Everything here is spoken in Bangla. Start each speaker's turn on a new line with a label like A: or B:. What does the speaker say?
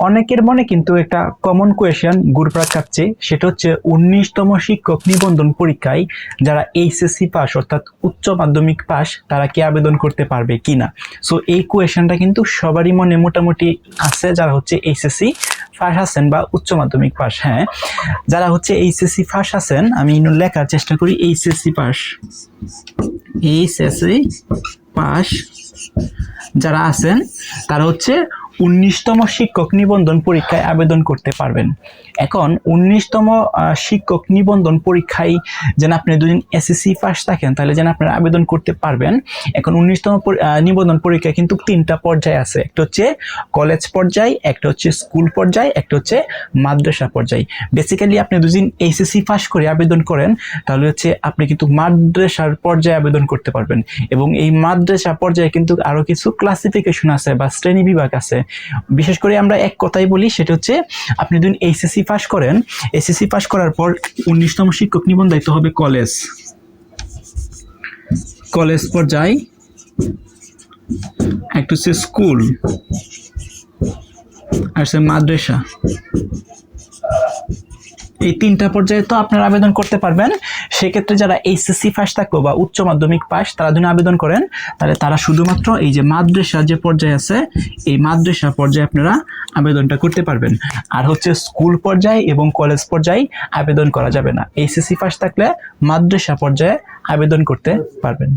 A: অনেকের মনে কিন্তু একটা কমন কোয়েশ্চেন ঘুরপাক খাচ্ছে, সেটা হচ্ছে 19তম শিক্ষক নিবন্ধন পরীক্ষায় যারা এইচএসসি পাস অর্থাৎ উচ্চ মাধ্যমিক পাস তারা কি আবেদন করতে পারবে কিনা। সো এই কোয়েশ্চেনটা কিন্তু সবারই মনে মোটামুটি আছে, যারা হচ্ছে এইচএসসি পাস আছেন বা উচ্চ মাধ্যমিক পাস। হ্যাঁ, যারা হচ্ছে এইচএসসি পাস আছেন, আমি লেখার চেষ্টা করি এইচএসসি পাস, এইচএসসি পাস যারা আছেন তারা হচ্ছে 19তম শিক্ষক নিবন্ধন পরীক্ষায় আবেদন করতে পারবেন। এখন 19তম শিক্ষক নিবন্ধন পরীক্ষায় যেন আপনি দুদিন এসএসসি পাস থাকেন তাহলে যেন আপনারা আবেদন করতে পারবেন। এখন 19তম নিবন্ধন পরীক্ষায় কিন্তু 3টা পর্যায় আছে, একটা হচ্ছে কলেজ পর্যায়, একটা হচ্ছে স্কুল পর্যায়, একটা হচ্ছে মাদ্রাসা পর্যায়। বেসিক্যালি আপনি দুদিন এইচএসসি পাস করে আবেদন করেন তাহলে হচ্ছে আপনি কিন্তু মাদ্রাসার পর্যায়ে আবেদন করতে পারবেন। এবং এই মাদ্রাসা পর্যায়ে কিন্তু আরো কিছু ক্লাসিফিকেশন আছে বা শ্রেণী বিভাগ আছে। বিশেষ করে আমরা এক কথাই বলি, সেটা হচ্ছে আপনি যদি এইচএসসি পাস করেন, এইচএসসি পাস করার পর 19তম শিক্ষক নিবন্ধিত হবে কলেজ, কলেজ পর্যায়, একটা হচ্ছে স্কুল আর হচ্ছে মাদ্রাসা। এই 3টা পর্যায়ে তো আপনারা আবেদন করতে পারবেন। সেক্ষেত্রে যারা এইচএসসি পাস থাকলো বা উচ্চ মাধ্যমিক পাস তারা যদি আবেদন করেন তাহলে তারা শুধুমাত্র এই যে মাদ্রাসা যে পর্যায়ে আছে এই মাদ্রাসা পর্যায়ে আপনারা আবেদনটা করতে পারবেন। আর হচ্ছে স্কুল পর্যায়ে এবং কলেজ পর্যায়ে আবেদন করা যাবে না। এইচএসসি পাস থাকলে মাদ্রাসা পর্যায়ে আবেদন করতে পারবেন।